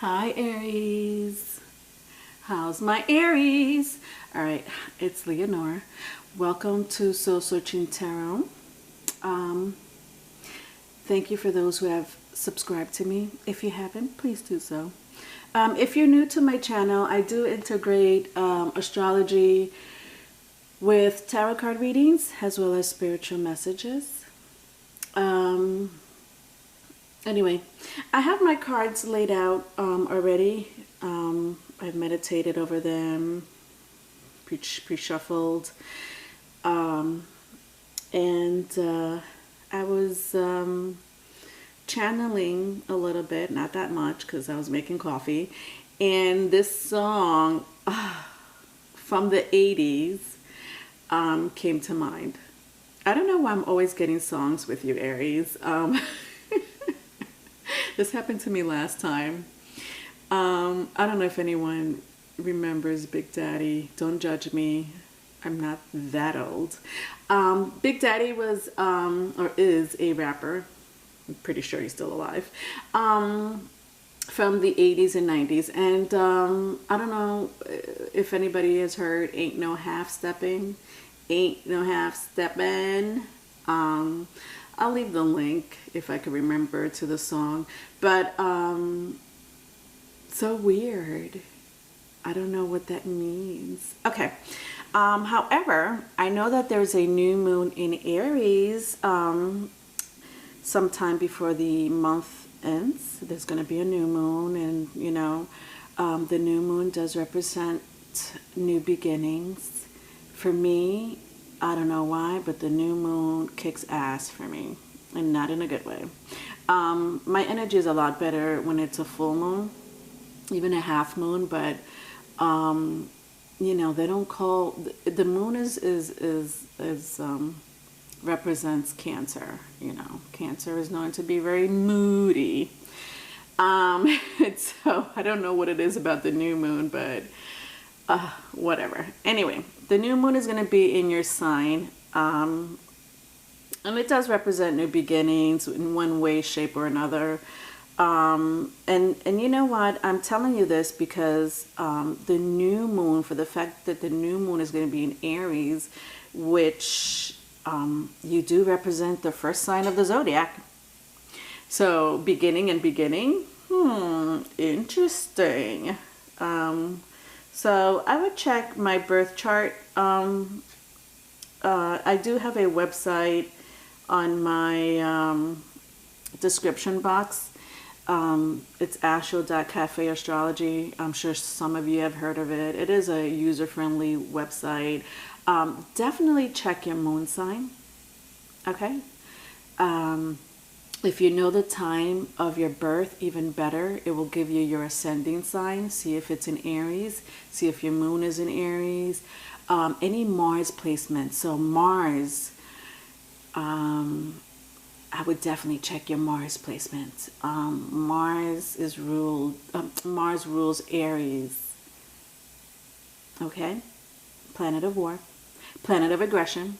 Hi Aries, how's my Aries? All right, it's Leonore. Welcome to Soul Searching Tarot. Thank you for those who have subscribed to me. If you haven't, please do so. If you're new to my channel, I do integrate astrology with tarot card readings as well as spiritual messages. Anyway, I have my cards laid out already. I've meditated over them, pre-shuffled, and I was channeling a little bit, not that much because I was making coffee, and this song from the 80s came to mind. I don't know why I'm always getting songs with you, Aries. This happened to me last time. I don't know if anyone remembers Big Daddy. Don't judge me. I'm not that old. Big Daddy was or is a rapper. I'm pretty sure he's still alive. From the 80s and 90s. And I don't know if anybody has heard Ain't No Half Stepping. Ain't No Half Steppin'. I'll leave the link if I can remember to the song, but so weird. I don't know what that means. Okay. However, I know that there's a new moon in Aries sometime before the month ends. There's going to be a new moon, and you know, the new moon does represent new beginnings. For me, I don't know why, but the new moon kicks ass for me, and not in a good way. My energy is a lot better when it's a full moon, even a half moon, but you know, they don't call the moon is represents Cancer. You know, Cancer is known to be very moody. So I don't know what it is about the new moon, but whatever. Anyway, the new moon is going to be in your sign, and it does represent new beginnings in one way, shape, or another. And you know what? I'm telling you this because the new moon, for the fact that the new moon is going to be in Aries, which you do represent the first sign of the zodiac. So beginning and beginning. Interesting. So I would check my birth chart. I do have a website on my description box. It's ashel.cafe astrology. I'm sure some of you have heard of it. It is a user-friendly website. Definitely check your moon sign. Okay? If you know the time of your birth, even better. It will give you your ascending sign. See if it's in Aries. See if your moon is in Aries. Any Mars placement. So Mars, I would definitely check your Mars placement. Mars rules Aries. Okay? Planet of war. Planet of aggression.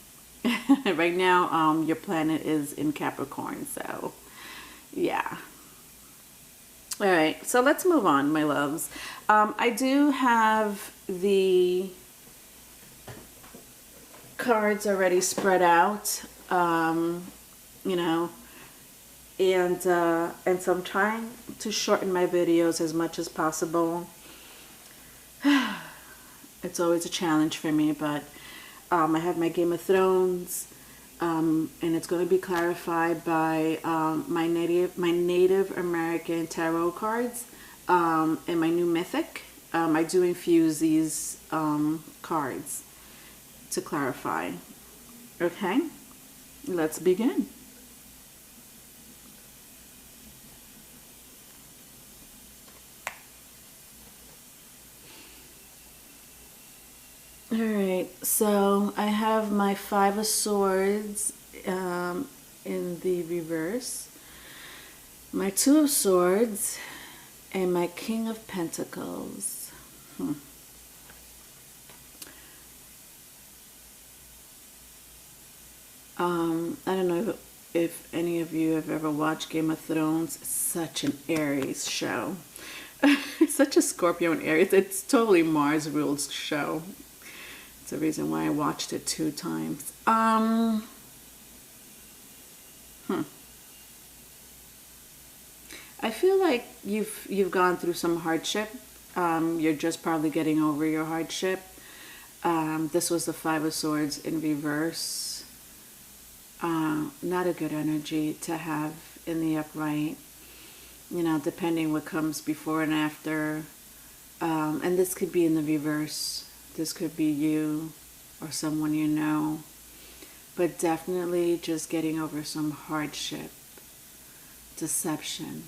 Right now, your planet is in Capricorn, so yeah. All right, so let's move on, my loves. I do have the cards already spread out, you know, and so I'm trying to shorten my videos as much as possible. It's always a challenge for me, but I have my Game of Thrones, and it's going to be clarified by my Native American tarot cards, and my new Mythic. I do infuse these cards to clarify. Okay, let's begin. Alright, so I have my Five of Swords in the reverse, my Two of Swords, and my King of Pentacles. I don't know if any of you have ever watched Game of Thrones. It's such an Aries show. It's such a Scorpio and Aries. It's totally Mars ruled show. It's the reason why I watched it 2 times. I feel like you've gone through some hardship. You're just probably getting over your hardship. This was the Five of Swords in reverse. Not a good energy to have in the upright. You know, depending what comes before and after. And this could be in the reverse. This could be you or someone you know. But definitely just getting over some hardship, deception,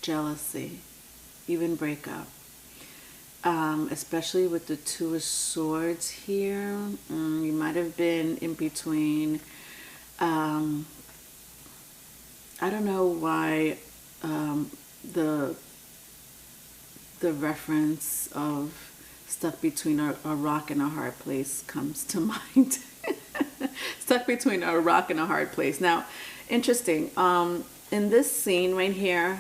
jealousy, even breakup. Especially with the Two of Swords here. You might have been in between. I don't know why the reference of stuck between a rock and a hard place comes to mind. Stuck between a rock and a hard place. Now, interesting. In this scene right here,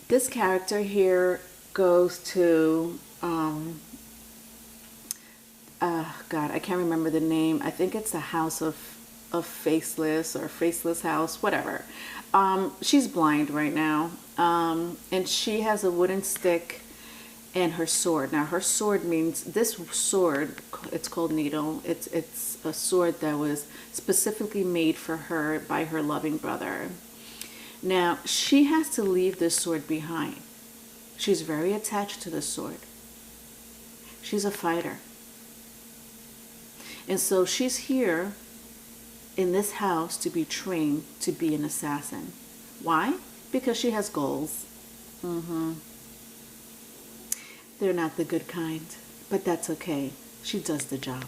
this character here goes to, God, I can't remember the name. I think it's the House of Faceless or Faceless House, whatever. She's blind right now, and she has a wooden stick and her sword. Now, her sword means, this sword, it's called Needle. It's a sword that was specifically made for her by her loving brother. Now, she has to leave this sword behind. She's very attached to this sword. She's a fighter. And so she's here in this house to be trained to be an assassin. Why? Because she has goals. They're not the good kind, but that's okay. She does the job.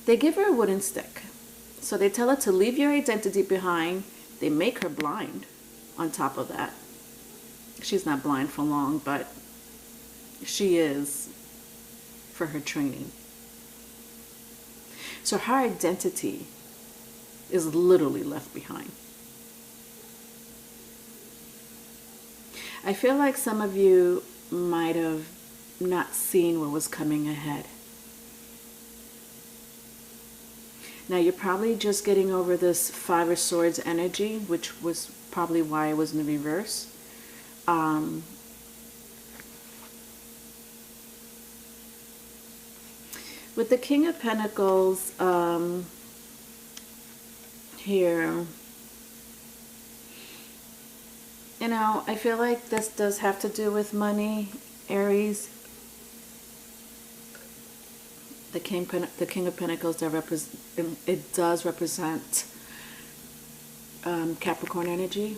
They give her a wooden stick. So they tell her to leave your identity behind. They make her blind on top of that. She's not blind for long, but she is for her training. So her identity is literally left behind. I feel like some of you might have not seen what was coming ahead. Now, you're probably just getting over this Five of Swords energy, which was probably why it was in the reverse. With the King of Pentacles here, you know, I feel like this does have to do with money, Aries. The King of Pentacles, it does represent Capricorn energy,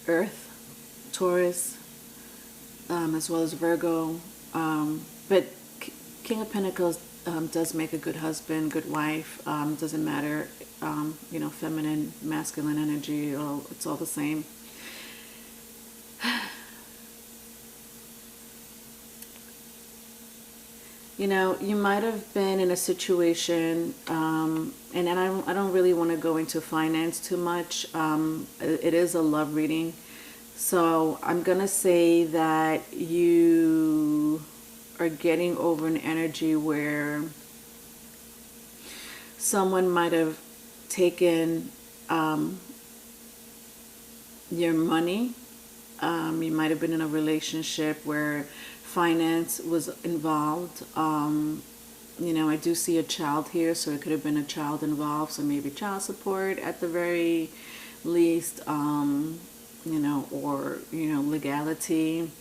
Earth, Taurus, as well as Virgo. But King of Pentacles does make a good husband, good wife. Doesn't matter, you know, feminine, masculine energy, it's all the same. You know, you might have been in a situation, and I don't really want to go into finance too much. It is a love reading. So I'm going to say that you are getting over an energy where someone might have taken your money. You might have been in a relationship where finance was involved. You know, I do see a child here, so it could have been a child involved, so maybe child support at the very least, you know, or, you know, legality.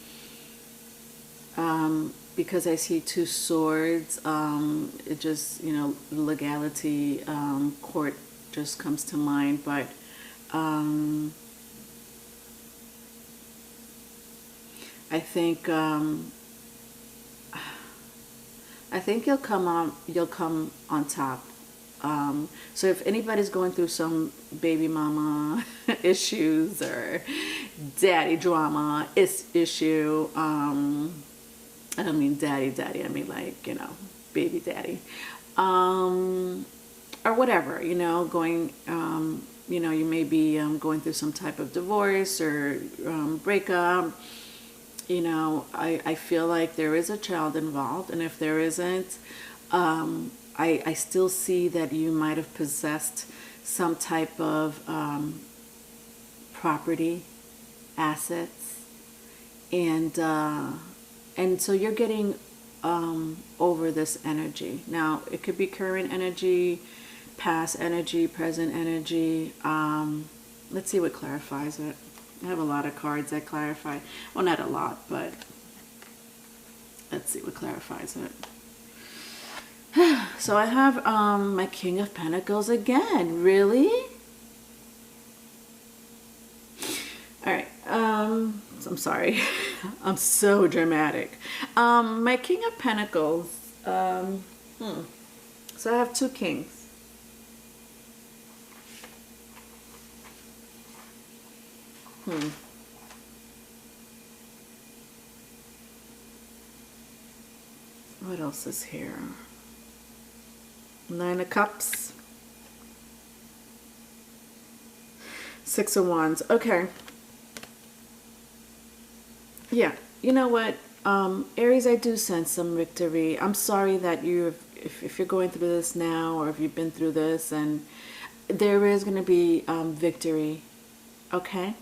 Because I see two swords, it just, you know, legality, court just comes to mind, but I think you'll come on top. So if anybody's going through some baby mama issues or daddy drama issue, I don't mean daddy, I mean like, you know, baby daddy, or whatever, you know, going you know, you may be going through some type of divorce or breakup. You know, I feel like there is a child involved, and if there isn't, I still see that you might have possessed some type of property, assets, and so you're getting over this energy. Now, it could be current energy, past energy, present energy. Let's see what clarifies it. I have a lot of cards that clarify. Well, not a lot, but let's see what clarifies it. So I have my King of Pentacles again. Really? All right. I'm sorry. I'm so dramatic. My King of Pentacles. So I have two kings. What else is here? Nine of Cups. Six of Wands. Okay. Yeah. You know what? Aries, I do sense some victory. I'm sorry that if you're going through this now, or if you've been through this, and there is going to be victory. Okay?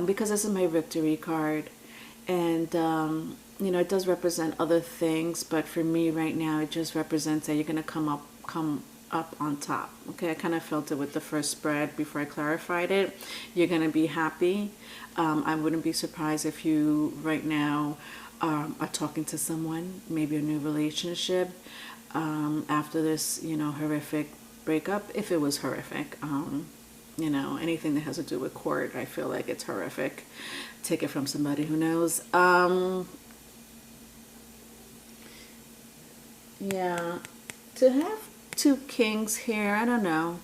Because this is my victory card, and you know, it does represent other things, but for me right now it just represents that you're going to come up on top. Okay, I kind of felt it with the first spread before I clarified it. You're going to be happy. I wouldn't be surprised if you right now are talking to someone, maybe a new relationship, after this, you know, horrific breakup, if it was horrific. You know, anything that has to do with court, I feel like it's horrific. Take it from somebody who knows. Yeah, to have two kings here, I don't know.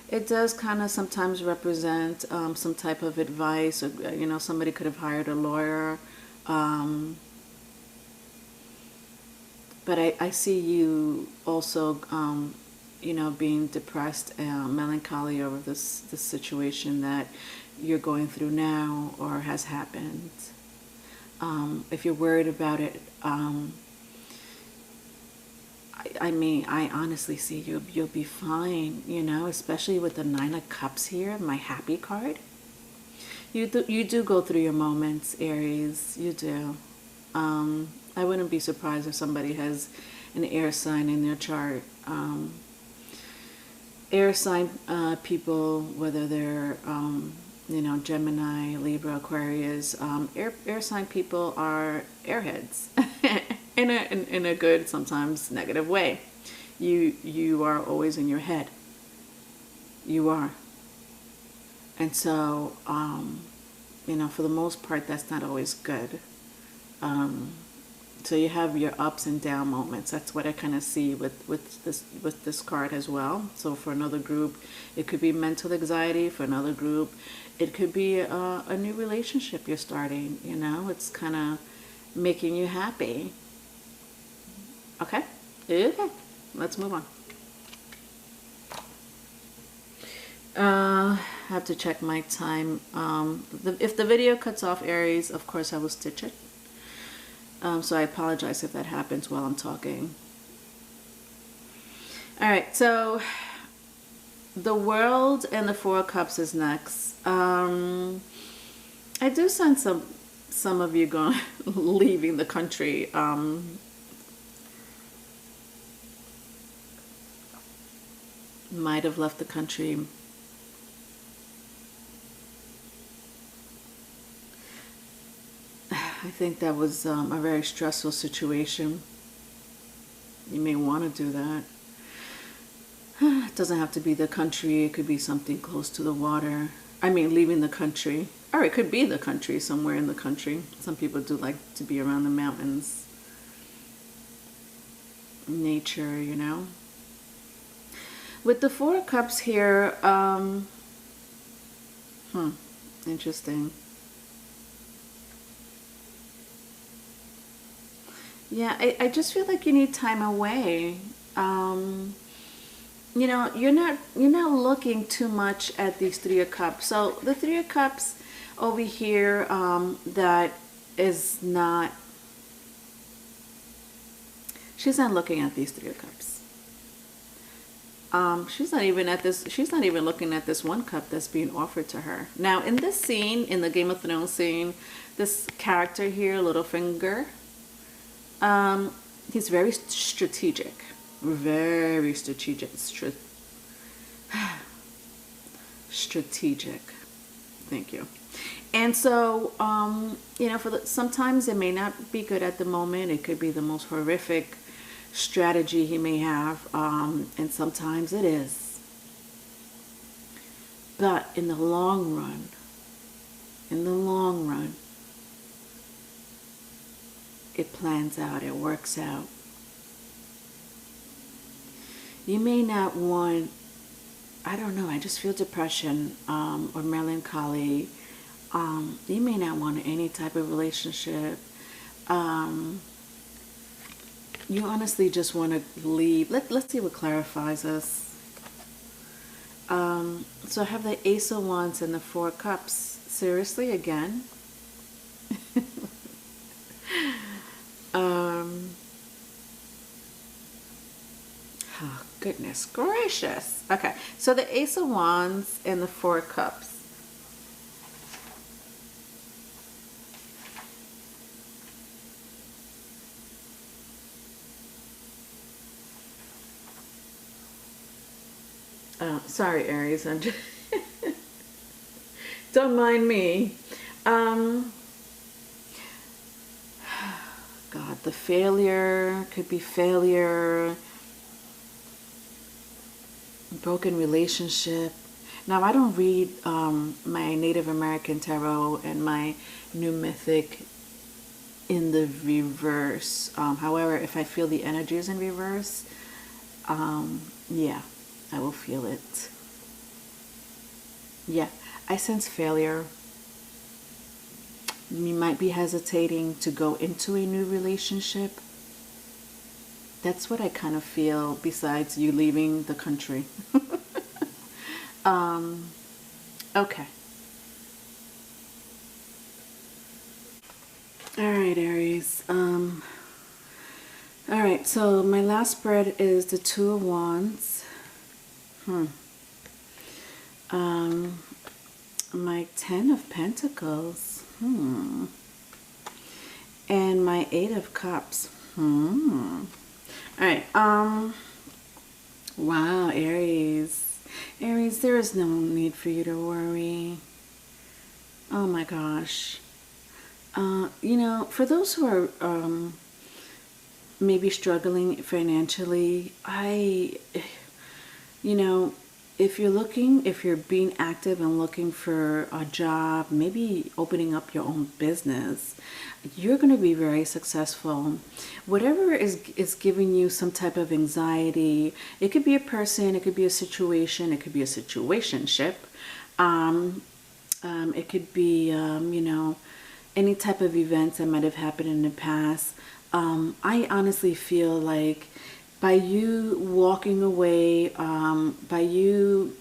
It does kind of sometimes represent some type of advice, or, you know, somebody could have hired a lawyer. But I see you also, you know, being depressed and melancholy over this situation that you're going through now or has happened. If you're worried about it, I mean, I honestly see you'll be fine, you know, especially with the Nine of Cups here, my happy card. You do go through your moments, Aries. You do. I wouldn't be surprised if somebody has an air sign in their chart. Air sign people, whether they're you know, Gemini, Libra, Aquarius, air sign people are airheads in a good, sometimes negative way. You are always in your head. You are. And so, you know, for the most part, that's not always good. So you have your ups and down moments. That's what I kind of see with this card as well. So for another group, it could be mental anxiety. For another group, it could be a new relationship you're starting. You know, it's kind of making you happy. Okay? Okay. Let's move on. I have to check my time. If the video cuts off, Aries, of course I will stitch it. So I apologize if that happens while I'm talking. All right, so the World and the Four of Cups is next. I do sense some of you going leaving the country. Might have left the country. I think that was a very stressful situation. You may want to do that. It doesn't have to be the country. It could be something close to the water. I mean, leaving the country. Or it could be the country, somewhere in the country. Some people do like to be around the mountains. Nature, you know. With the Four of Cups here, interesting. Yeah, I just feel like you need time away. You you know, you're not looking too much at these Three of Cups. So the Three of Cups over here, that is not, she's not looking at these Three of Cups. She's not even at this, she's not even looking at this one cup that's being offered to her. Now in this scene, in the Game of Thrones scene, this character here, Littlefinger, he's very strategic. Very strategic. Strategic. Thank you. And so, you know, sometimes it may not be good at the moment. It could be the most horrific strategy he may have, and sometimes it is. But in the long run, it plans out, it works out. You may not want, I don't know, I just feel depression, or melancholy. You may not want any type of relationship. You honestly just want to leave. Let's see what clarifies us. So I have the Ace of Wands and the Four of Cups. Seriously, again? Oh, goodness gracious. Okay, so the Ace of Wands and the Four of Cups. Sorry, Aries, I'm just don't mind me. God, the failure could be failure, broken relationship. Now, I don't read my Native American tarot and my New Mythic in the reverse. However, if I feel the energies in reverse, yeah, I will feel it. Yeah, I sense failure. You might be hesitating to go into a new relationship. That's what I kind of feel, besides you leaving the country. Okay. All right, Aries. All right, so my last spread is the Two of Wands. My Ten of Pentacles. And my Eight of Cups. All right. Wow, Aries. Aries, there is no need for you to worry. Oh my gosh. You know, for those who are maybe struggling financially, you know, if you're being active and looking for a job, maybe opening up your own business, you're going to be very successful. Whatever is giving you some type of anxiety, it could be a person, it could be a situation, it could be a situationship. It could be, you know, any type of events that might have happened in the past. I honestly feel like by you walking away, by you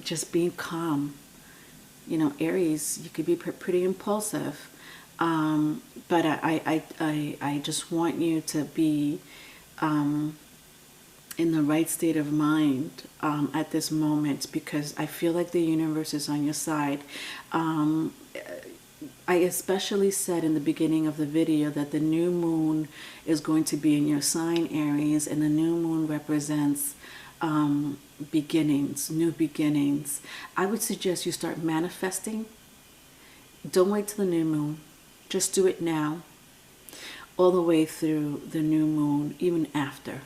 just being calm, you know, Aries, you could be pretty impulsive, but I just want you to be in the right state of mind at this moment, because I feel like the universe is on your side. I especially said in the beginning of the video that the new moon is going to be in your sign, Aries, and the new moon represents beginnings, new beginnings. I would suggest you start manifesting. Don't wait till the new moon. Just do it now, all the way through the new moon, even after.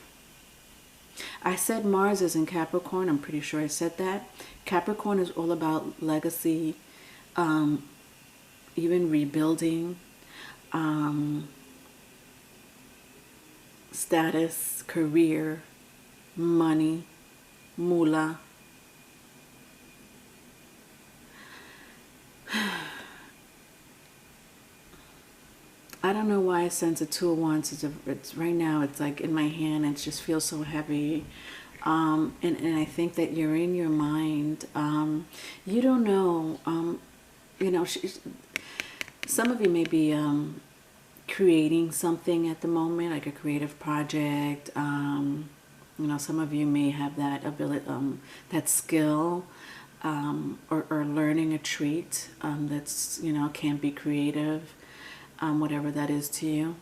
I said Mars is in Capricorn. I'm pretty sure I said that. Capricorn is all about legacy, even rebuilding, status, career, money, moolah. I don't know why I sense a Two of Wands. It's right now, it's like in my hand, it just feels so heavy. And I think that you're in your mind. You don't know, you know, some of you may be creating something at the moment, like a creative project. You know, some of you may have that ability, that skill, or learning a trait that's, you know, can be creative, whatever that is to you.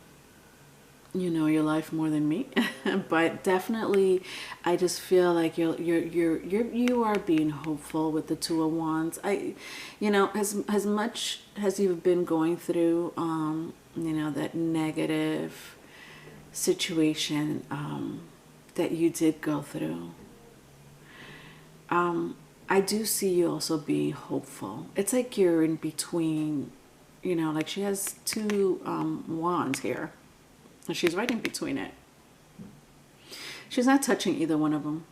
You know your life more than me, but definitely, I just feel like you are being hopeful with the Two of Wands. You know, as much as you've been going through, you know, that negative situation that you did go through. I do see you also being hopeful. It's like you're in between, you know, like she has two wands here. And she's right in between it. She's not touching either one of them.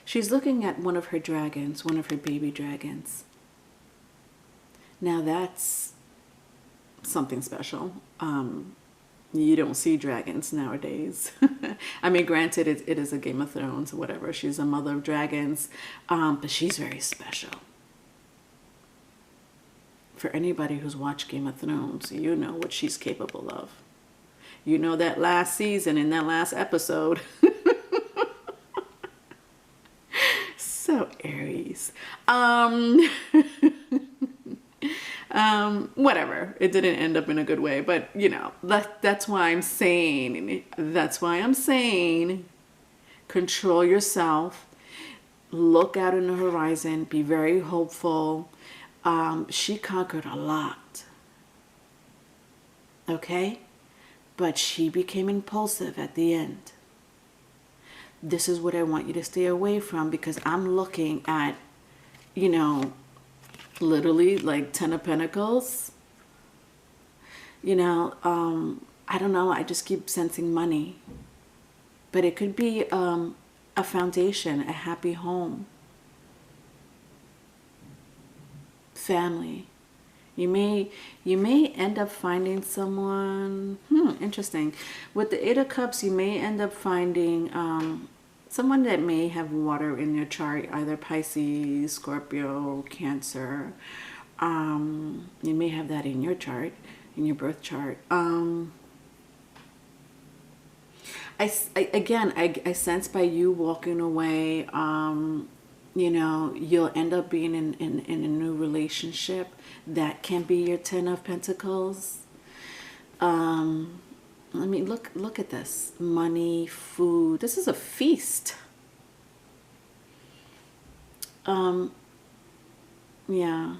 She's looking at one of her dragons, one of her baby dragons. Now that's something special. You don't see dragons nowadays. I mean, granted, it is a Game of Thrones or whatever. She's a mother of dragons, but she's very special. For anybody who's watched Game of Thrones, you know what she's capable of. You know that last season, in that last episode. So Aries. Whatever. It didn't end up in a good way, but you know, that's why I'm saying, control yourself, look out on the horizon, be very hopeful. She conquered a lot. Okay? But she became impulsive at the end. This is what I want you to stay away from, because I'm looking at, you know, literally like 10 of Pentacles. You know, I don't know. I just keep sensing money. But it could be a foundation, a happy home. Family. You may end up finding someone, interesting. With the Eight of Cups, you may end up finding someone that may have water in their chart, either Pisces, Scorpio, Cancer. You may have that in your chart, in your birth chart. I sense by you walking away, you know, you'll end up being in a new relationship. That can be your 10 of Pentacles. I mean, look at this. Money, food. This is a feast. Yeah.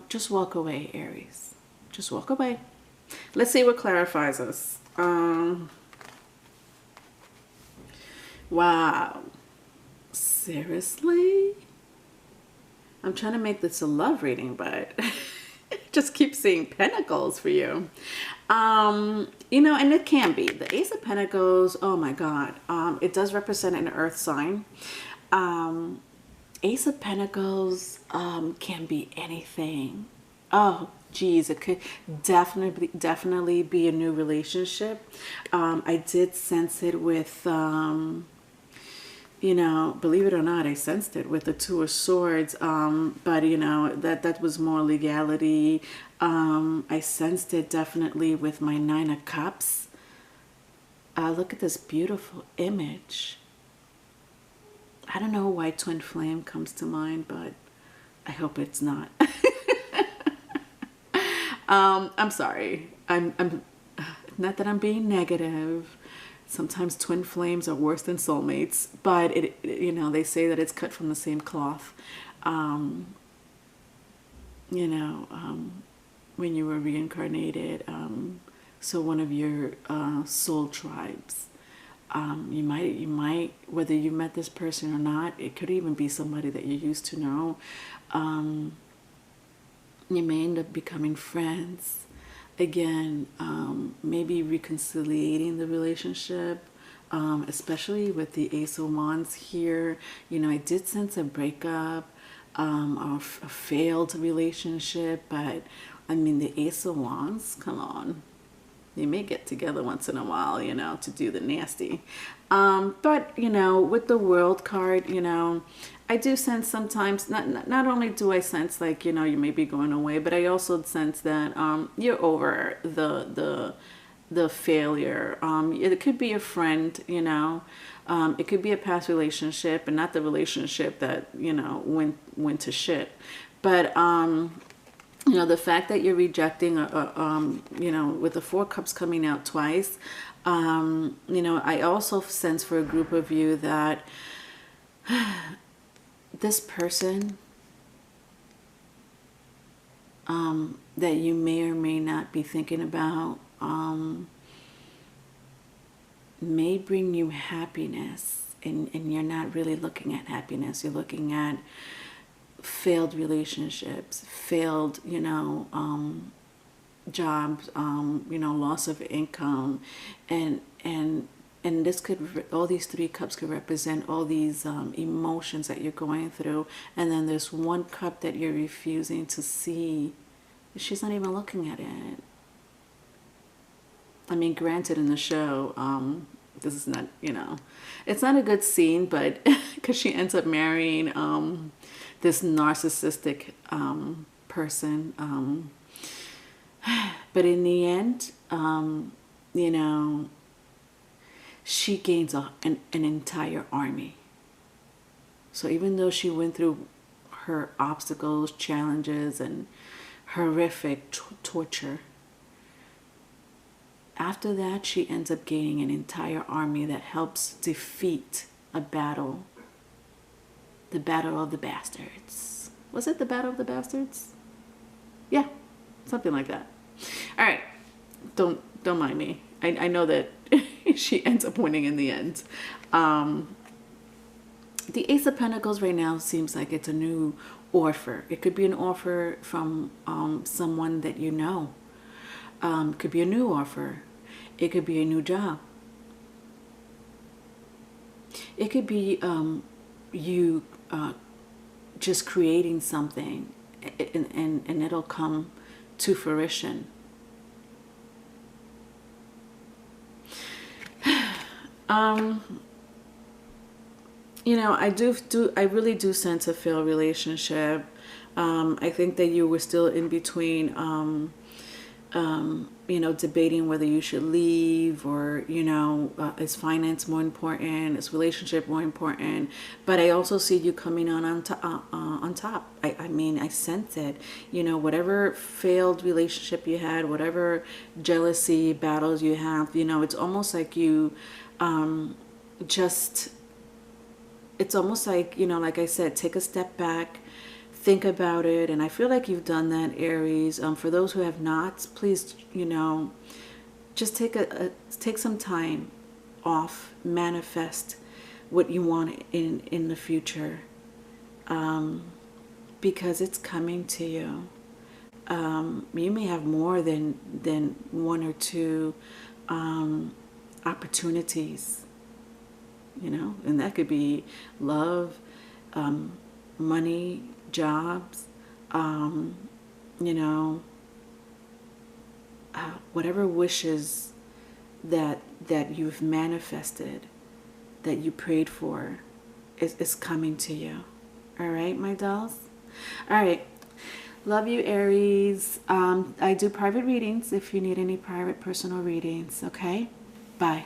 Just walk away, Aries. Just walk away. Let's see what clarifies us. Wow. Seriously? I'm trying to make this a love reading, but just keep seeing pentacles for you. You know, and it can be. The Ace of Pentacles, oh my God. It does represent an earth sign. Ace of Pentacles can be anything. Oh, geez, it could definitely be a new relationship. I did sense it with, you know, believe it or not, I sensed it with the Two of Swords. But you know, that was more legality. I sensed it definitely with my Nine of Cups. Look at this beautiful image. I don't know why twin flame comes to mind, but I hope it's not. I'm sorry. I'm not that I'm being negative. Sometimes twin flames are worse than soulmates, but you know, they say that it's cut from the same cloth. You know, when you were reincarnated, so one of your soul tribes. You might, whether you met this person or not, it could even be somebody that you used to know. You may end up becoming friends. Again, maybe reconciliating the relationship, especially with the Ace of Wands here. You know, I did sense a breakup, or a failed relationship, but I mean, the Ace of Wands, come on. You may get together once in a while, you know, to do the nasty. But, you know, with the World card, you know, I do sense sometimes, not only do I sense like, you know, you may be going away, but I also sense that you're over the failure. It could be a friend, you know. It could be a past relationship, and not the relationship that, you know, went to shit. But you know, the fact that you're rejecting, you know, with the Four Cups coming out twice, you know, I also sense for a group of you that this person that you may or may not be thinking about may bring you happiness, and you're not really looking at happiness. You're looking at failed relationships, failed, you know, jobs, you know, loss of income, and this could, all these three cups could represent all these emotions that you're going through, and then there's one cup that you're refusing to see. She's not even looking at it. I mean, granted, in the show, this is not, you know, it's not a good scene, but because she ends up marrying this narcissistic person. But in the end, you know, she gains an entire army. So even though she went through her obstacles, challenges, and horrific torture, after that, she ends up gaining an entire army that helps defeat a battle. The Battle of the Bastards. Was it the Battle of the Bastards? Yeah, something like that. All right, don't mind me. I know that she ends up winning in the end. The Ace of Pentacles right now seems like it's a new offer. It could be an offer from someone that you know. It could be a new offer. It could be a new job. It could be you just creating something, and it'll come to fruition. You know, I really do sense a failed relationship. I think that you were still in between, you know, debating whether you should leave, or, you know, is finance more important, is relationship more important? But I also see you coming on top. I mean, I sense it. You know, whatever failed relationship you had, whatever jealousy battles you have, you know, it's almost like you it's almost like, you know, like I said, take a step back, think about it. And I feel like you've done that, Aries. For those who have not, please, you know, just take some time off, manifest what you want in the future, because it's coming to you. You may have more than one or two opportunities, you know, and that could be love, money, jobs, you know, whatever wishes that you've manifested, that you prayed for, is coming to you. All right, my dolls? All right. Love you, Aries. I do private readings if you need any private personal readings, okay? Bye.